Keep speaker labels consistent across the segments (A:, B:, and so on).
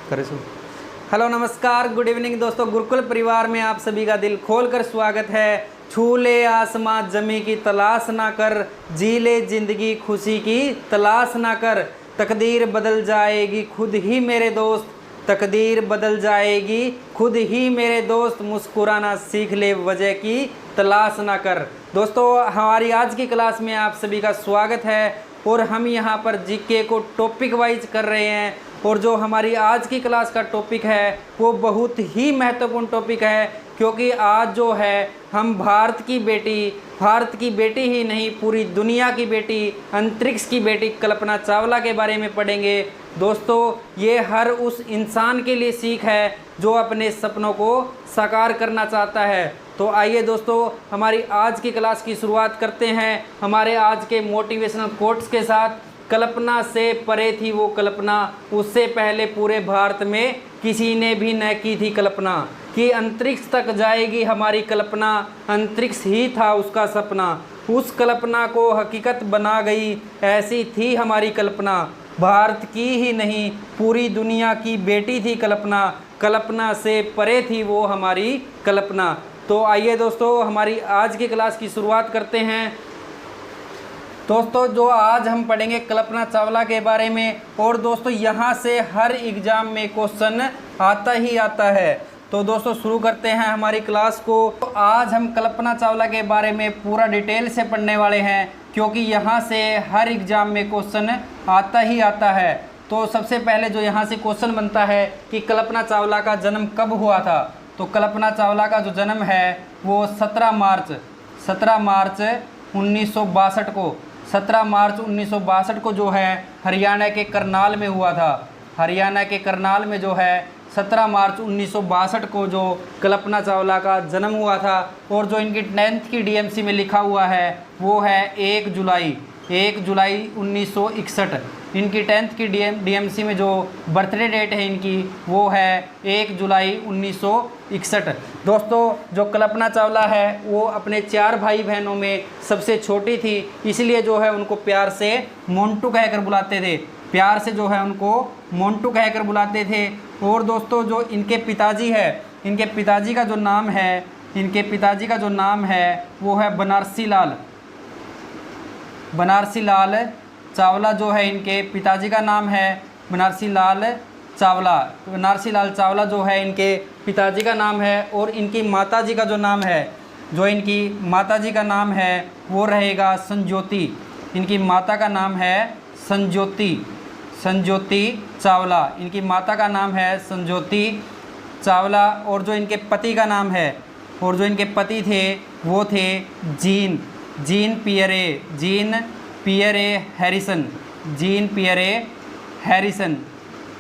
A: करे सो। हेलो नमस्कार good evening दोस्तों, गुरुकुल परिवार में आप सभी का दिल खोलकर स्वागत है। छू ले आसमां जमी की तलाश ना कर, जी ले जिंदगी खुशी की तलाश ना कर, तकदीर बदल जाएगी खुद ही मेरे दोस्त, तकदीर बदल जाएगी खुद ही मेरे दोस्त, मुस्कुराना सीख ले वजह की तलाश ना कर। दोस्तों हमारी आज की क्लास में आप सभी का स्वागत है और हम यहाँ पर जीके को टॉपिक वाइज कर रहे हैं। और जो हमारी आज की क्लास का टॉपिक है वो बहुत ही महत्वपूर्ण टॉपिक है, क्योंकि आज जो है हम भारत की बेटी ही नहीं पूरी दुनिया की बेटी, अंतरिक्ष की बेटी कल्पना चावला के बारे में पढ़ेंगे। दोस्तों ये हर उस इंसान के लिए सीख है जो अपने सपनों को साकार करना चाहता है। तो आइए दोस्तों हमारी आज की क्लास की शुरुआत करते हैं हमारे आज के मोटिवेशनल कोट्स के साथ। कल्पना से परे थी वो कल्पना, उससे पहले पूरे भारत में किसी ने भी न की थी कल्पना, कि अंतरिक्ष तक जाएगी हमारी कल्पना, अंतरिक्ष ही था उसका सपना, उस कल्पना को हकीकत बना गई, ऐसी थी हमारी कल्पना। भारत की ही नहीं पूरी दुनिया की बेटी थी कल्पना, कल्पना से परे थी वो हमारी कल्पना। तो आइए दोस्तों हमारी आज की क्लास की शुरुआत करते हैं। दोस्तों जो आज हम पढ़ेंगे कल्पना चावला के बारे में, और दोस्तों यहाँ से हर एग्ज़ाम में क्वेश्चन आता ही आता है। तो दोस्तों शुरू करते हैं हमारी क्लास को। तो आज हम कल्पना चावला के बारे में पूरा डिटेल से पढ़ने वाले हैं, क्योंकि यहाँ से हर एग्ज़ाम में क्वेश्चन आता ही आता है। तो सबसे पहले जो यहाँ से क्वेश्चन बनता है कि कल्पना चावला का जन्म कब हुआ था। तो कल्पना चावला का जो जन्म है वो 17 मार्च 1962 को 17 मार्च 1962 को जो है हरियाणा के करनाल में हुआ था। हरियाणा के करनाल में जो है 17 मार्च 1962 को जो कल्पना चावला का जन्म हुआ था। और जो इनकी 10th की डीएमसी में लिखा हुआ है वो है 1 जुलाई 1961। इनकी 10th की डीएमसी में जो बर्थडे डेट है इनकी वो है 1 जुलाई 1961। दोस्तों जो कल्पना चावला है वो अपने 4 भाई बहनों में सबसे छोटी थी, इसलिए जो है उनको प्यार से मोंटू कहकर बुलाते थे, प्यार से जो है उनको मोंटू कहकर बुलाते थे। और दोस्तों जो इनके पिताजी है, इनके पिताजी का जो नाम है वो है बनारसी लाल चावला। जो है इनके पिताजी का नाम है बनारसी लाल चावला जो है इनके पिताजी का नाम है। और इनकी माताजी का जो नाम है, जो इनकी माताजी का नाम है वो रहेगा संज्योति। इनकी माता का नाम है संज्योति चावला। इनकी माता का नाम है संज्योति चावला। और जो इनके पति का नाम है, और जो इनके पति थे वो थे जीन पियरे हैरिसन।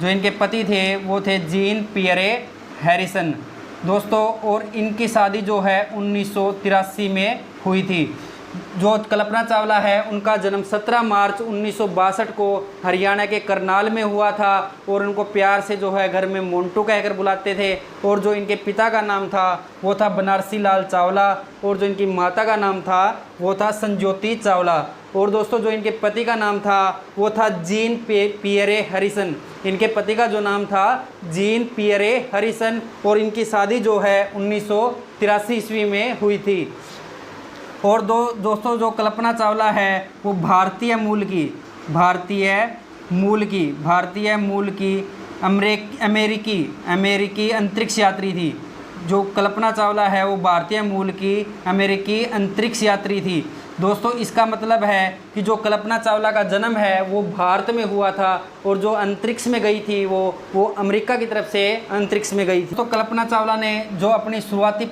A: जो इनके पति थे वो थे जीन पियरे हैरिसन। दोस्तों और इनकी शादी जो है 1983 में हुई थी। जो कल्पना चावला है उनका जन्म 17 मार्च 1962 को हरियाणा के करनाल में हुआ था, और उनको प्यार से जो है घर में मोंटू कहकर बुलाते थे। और जो इनके पिता का नाम था वो था बनारसी लाल चावला, और जो इनकी माता का नाम था वो था संज्योति चावला। और दोस्तों जो इनके पति का नाम था वो था जीन पियरे हैरिसन। इनके पति का जो नाम था जीन पियरे हैरिसन, और इनकी शादी जो है 1983 ईस्वी में हुई थी। और दोस्तों जो कल्पना चावला है वो भारतीय मूल की अमेरिकी अंतरिक्ष यात्री थी। जो कल्पना चावला है वो भारतीय मूल की अमेरिकी अंतरिक्ष यात्री थी। दोस्तों इसका मतलब है कि जो कल्पना चावला का जन्म है वो भारत में हुआ था, और जो अंतरिक्ष में गई थी वो अमेरिका की तरफ से अंतरिक्ष में गई थी। तो कल्पना चावला ने जो अपनी शुरुआती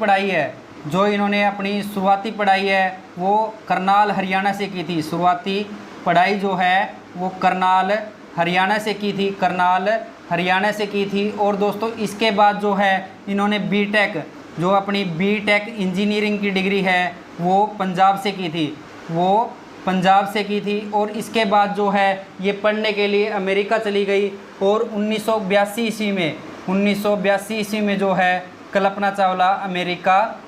A: पढ़ाई है वो करनाल हरियाणा से की थी। शुरुआती पढ़ाई जो है वो करनाल हरियाणा से की थी। और दोस्तों इसके बाद जो है इन्होंने बीटेक इंजीनियरिंग की डिग्री है वो पंजाब से की थी। और इसके बाद जो है ये पढ़ने के लिए अमेरिका चली गई, और 1982 ईस्वी में जो है कल्पना चावला अमेरिका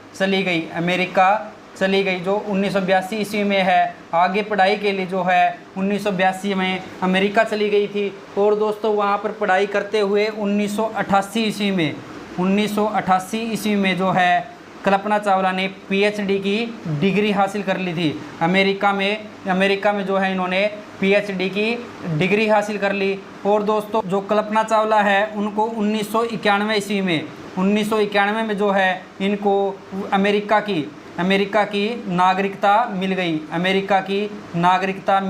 A: चली गई, जो 1982 ईस्वी में है। आगे पढ़ाई के लिए जो है 1982 में अमेरिका चली गई थी। और दोस्तों वहाँ पर पढ़ाई करते हुए 1988 ईस्वी में जो है कल्पना चावला ने पीएचडी की डिग्री हासिल कर ली थी। अमेरिका में जो है इन्होंने पीएचडी की डिग्री हासिल कर ली। और दोस्तों जो कल्पना चावला है उनको 1991 में जो है इनको अमेरिका की नागरिकता मिल गई। अमेरिका की नागरिकता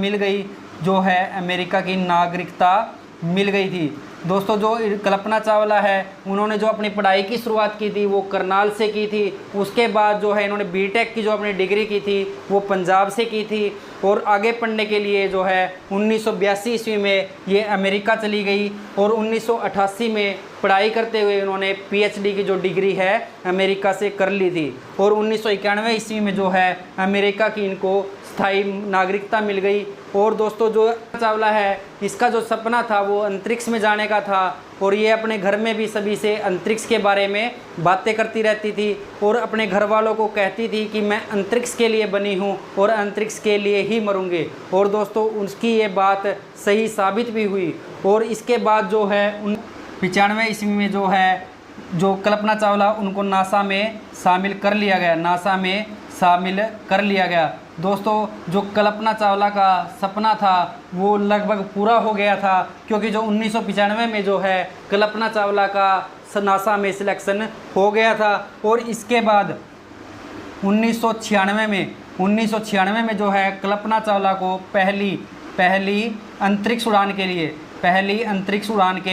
A: मिल गई थी। दोस्तों जो कल्पना चावला है उन्होंने जो अपनी पढ़ाई की शुरुआत की थी वो करनाल से की थी। उसके बाद जो है इन्होंने बीटेक की जो अपनी डिग्री की थी वो पंजाब से की थी। और आगे पढ़ने के लिए जो है 1982 ईस्वी में ये अमेरिका चली गई। और 1988 में पढ़ाई करते हुए उन्होंने पीएचडी की जो डिग्री है अमेरिका से कर ली थी। और 1991 ईस्वी में जो है अमेरिका की इनको स्थायी नागरिकता मिल गई। और दोस्तों जो चावला है इसका जो सपना था वो अंतरिक्ष में जाने का था। और ये अपने घर में भी सभी से अंतरिक्ष के बारे में बातें करती रहती थी और अपने घर वालों को कहती थी कि मैं अंतरिक्ष के लिए बनी हूँ और अंतरिक्ष के लिए ही मरूंगी। और दोस्तों उसकी ये बात सही साबित भी हुई। और इसके बाद जो है 95 ईस्वी में जो है जो कल्पना चावला उनको नासा में शामिल कर लिया गया। दोस्तों जो कल्पना चावला का सपना था वो लगभग पूरा हो गया था, क्योंकि जो 1995 में जो है कल्पना चावला का नासा में सिलेक्शन हो गया था। और इसके बाद 1996 में जो है कल्पना चावला को पहली अंतरिक्ष उड़ान के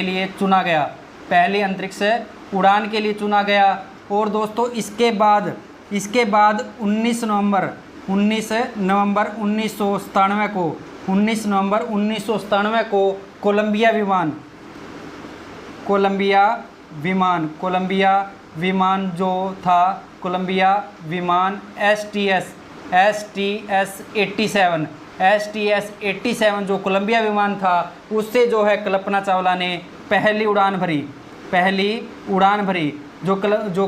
A: लिए चुना गया। और दोस्तों इसके बाद 19 नवंबर 1997 को कोलंबिया विमान STS 87 जो कोलंबिया विमान था उससे जो है कल्पना चावला ने पहली उड़ान भरी। जो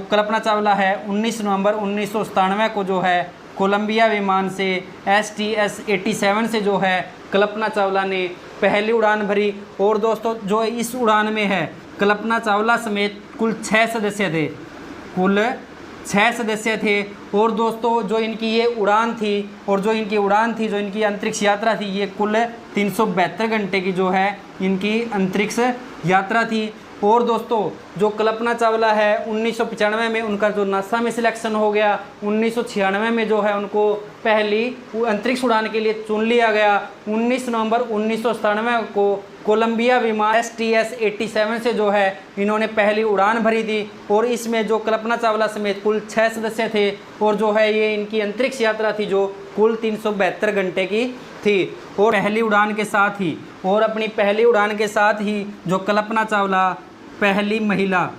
A: कल्पना चावला है 19 नवंबर 1997 को जो है कोलंबिया विमान से STS 87 से जो है कल्पना चावला ने पहली उड़ान भरी। और दोस्तों जो इस उड़ान में है कल्पना चावला समेत कुल 6 सदस्य थे। और दोस्तों जो इनकी उड़ान थी जो इनकी अंतरिक्ष यात्रा थी ये कुल 372 घंटे की जो है इनकी अंतरिक्ष यात्रा थी। और दोस्तों जो कल्पना चावला है 1995 में उनका जो नासा में सिलेक्शन हो गया। 1996 में जो है उनको पहली अंतरिक्ष उड़ान के लिए चुन लिया गया। 19 नवंबर 1997 को कोलंबिया विमान STS 87 से जो है इन्होंने पहली उड़ान भरी थी। और इसमें जो कल्पना चावला समेत कुल 6 सदस्य थे। और जो है ये इनकी अंतरिक्ष यात्रा थी जो कुल 372 घंटे की थी। और अपनी पहली उड़ान के साथ ही जो कल्पना चावला पहली महिला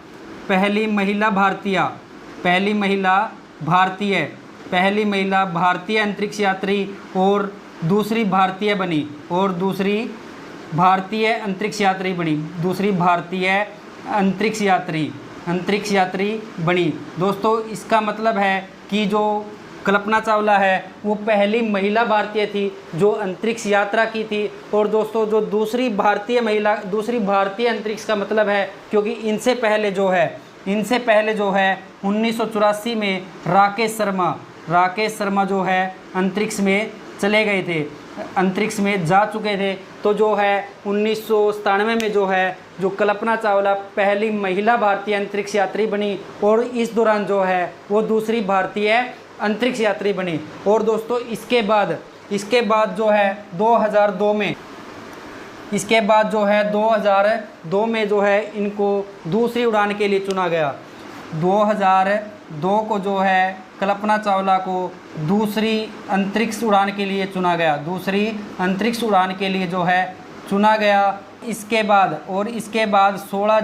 A: भारतीय अंतरिक्ष यात्री और दूसरी भारतीय अंतरिक्ष यात्री बनी। दोस्तों इसका मतलब है कि जो कल्पना चावला है वो पहली महिला भारतीय थी जो अंतरिक्ष यात्रा की थी। और दोस्तों जो दूसरी भारतीय अंतरिक्ष का मतलब है क्योंकि इनसे पहले जो है 1984 में राकेश शर्मा जो है अंतरिक्ष में चले गए थे, अंतरिक्ष में जा चुके थे। तो जो है 1997 में जो है जो कल्पना चावला पहली महिला भारतीय अंतरिक्ष यात्री बनी और इस दौरान जो है वो दूसरी भारतीय अंतरिक्ष यात्री बनी। और दोस्तों इसके बाद जो है 2002 में जो है इनको दूसरी उड़ान के लिए चुना गया। 2002 को जो है कल्पना चावला को दूसरी अंतरिक्ष उड़ान के लिए चुना गया। इसके बाद 16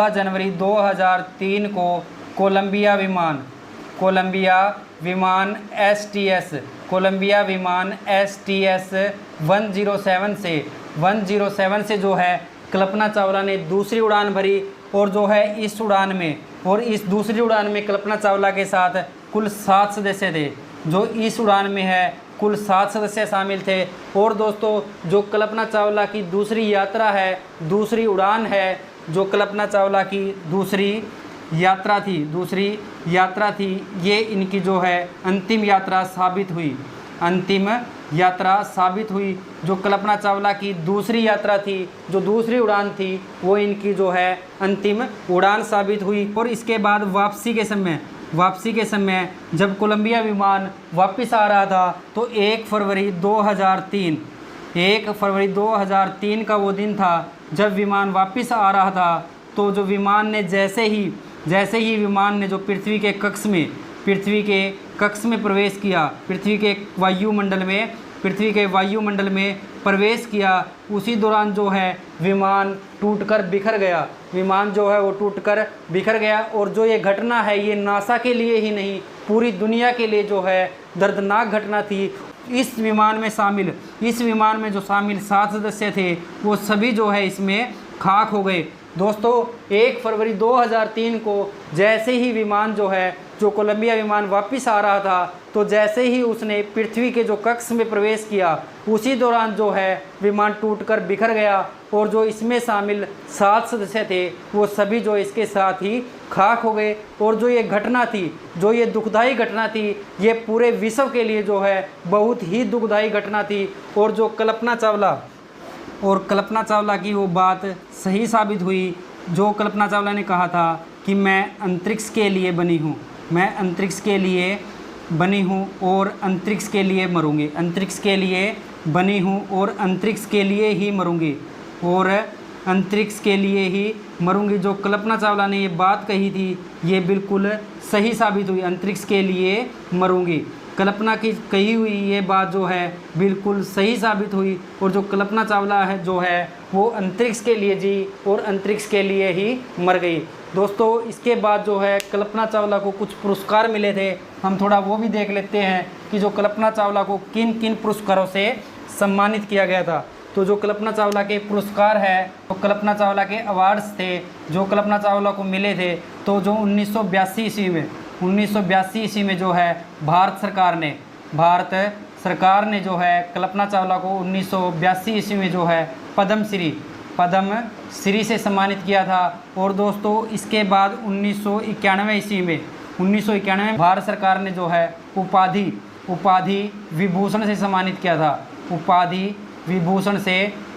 A: जनवरी 2003 को कोलंबिया विमान STS 107 से जो है कल्पना चावला ने दूसरी उड़ान भरी। और जो है इस उड़ान में और इस दूसरी उड़ान में कल्पना चावला के साथ कुल 7 सदस्य थे। जो इस उड़ान में है कुल 7 सदस्य शामिल थे। और दोस्तों जो कल्पना चावला की दूसरी यात्रा है, दूसरी उड़ान है, जो कल्पना चावला की दूसरी यात्रा थी, ये इनकी जो है अंतिम यात्रा साबित हुई। अंतिम यात्रा साबित हुई। जो कल्पना चावला की दूसरी यात्रा थी, जो दूसरी उड़ान थी, वो इनकी जो है अंतिम उड़ान साबित हुई। और इसके बाद वापसी के समय जब कोलंबिया विमान वापस आ रहा था तो 1 फरवरी 2003 का वो दिन था जब विमान वापस आ रहा था। तो जो विमान ने जैसे ही विमान ने जो पृथ्वी के कक्ष में प्रवेश किया, पृथ्वी के वायुमंडल में प्रवेश किया, उसी दौरान जो है विमान टूटकर बिखर गया। और जो ये घटना है ये नासा के लिए ही नहीं, पूरी दुनिया के लिए जो है दर्दनाक घटना थी। इस विमान में जो शामिल 7 सदस्य थे वो सभी जो है इसमें खाक हो गए। दोस्तों 1 फरवरी 2003 को जैसे ही विमान जो कोलंबिया विमान वापस आ रहा था, तो जैसे ही उसने पृथ्वी के जो कक्ष में प्रवेश किया, उसी दौरान जो है विमान टूटकर बिखर गया। और जो इसमें शामिल 7 सदस्य थे वो सभी जो इसके साथ ही खाक हो गए। और जो ये घटना थी, जो ये दुखदाई घटना थी, ये पूरे विश्व के लिए जो है बहुत ही दुखदाई घटना थी। और जो कल्पना चावला की वो बात सही साबित हुई, जो कल्पना चावला ने कहा था कि मैं अंतरिक्ष के लिए बनी हूँ और अंतरिक्ष के लिए मरूंगी, अंतरिक्ष के लिए बनी हूँ और अंतरिक्ष के लिए ही मरूंगी। जो कल्पना चावला ने ये बात कही थी ये बिल्कुल सही साबित हुई, अंतरिक्ष के लिए मरूंगी। कल्पना की कही हुई ये बात जो है बिल्कुल सही साबित हुई। और जो कल्पना चावला है जो है वो अंतरिक्ष के लिए जी और अंतरिक्ष के लिए ही मर गई। दोस्तों इसके बाद जो है कल्पना चावला को कुछ पुरस्कार मिले थे, हम थोड़ा वो भी देख लेते हैं कि जो कल्पना चावला को किन किन पुरस्कारों से सम्मानित किया गया था। तो जो कल्पना चावला के पुरस्कार है, तो कल्पना चावला के अवार्ड्स थे जो कल्पना चावला को मिले थे। तो जो 1982 ईस्वी में जो है भारत सरकार ने जो है कल्पना चावला को 1982 ईस्वी में जो है पद्मश्री से सम्मानित किया था। और दोस्तों इसके बाद 1991 ईस्वी में भारत सरकार ने जो है उपाधि विभूषण से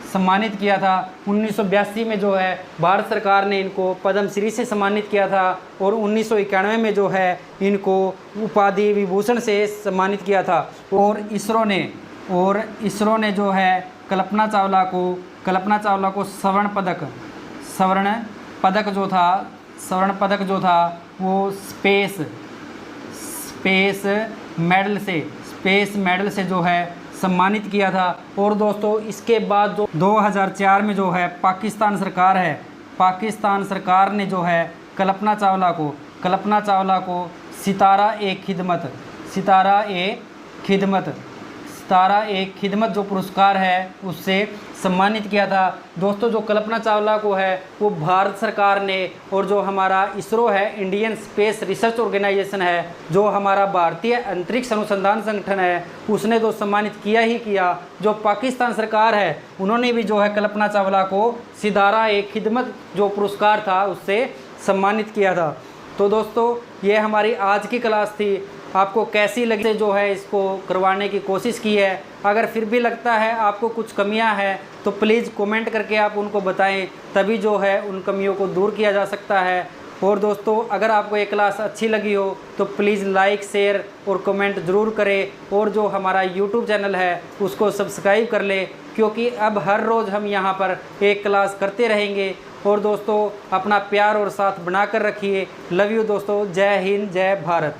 A: सम्मानित किया था। 1982 में जो है भारत सरकार ने इनको पद्मश्री से सम्मानित किया था और 1991 में जो है इनको उपाधि विभूषण से सम्मानित किया था। और इसरो ने जो है कल्पना चावला को स्वर्ण पदक जो था वो स्पेस मेडल से जो है सम्मानित किया था। और दोस्तों इसके बाद जो 2004 में जो है पाकिस्तान सरकार ने जो है कल्पना चावला को सितारा ए खिदमत जो पुरस्कार है उससे सम्मानित किया था। दोस्तों जो कल्पना चावला को है वो भारत सरकार ने, और जो हमारा इसरो है, इंडियन स्पेस रिसर्च ऑर्गेनाइजेशन है, जो हमारा भारतीय अंतरिक्ष अनुसंधान संगठन है, उसने तो सम्मानित किया ही किया। जो पाकिस्तान सरकार है उन्होंने भी जो है कल्पना चावला को सितारा ए खिदमत जो पुरस्कार था उससे सम्मानित किया था। तो दोस्तों ये हमारी आज की क्लास थी, आपको कैसी लगी जो है इसको करवाने की कोशिश की है। अगर फिर भी लगता है आपको कुछ कमियां हैं तो प्लीज़ कमेंट करके आप उनको बताएं, तभी जो है उन कमियों को दूर किया जा सकता है। और दोस्तों अगर आपको ये क्लास अच्छी लगी हो तो प्लीज़ लाइक शेयर और कमेंट ज़रूर करें। और जो हमारा यूट्यूब चैनल है उसको सब्सक्राइब कर लें, क्योंकि अब हर रोज़ हम यहाँ पर एक क्लास करते रहेंगे। और दोस्तों अपना प्यार और साथ बनाकर रखिए। लव यू दोस्तों, जय हिंद जय भारत।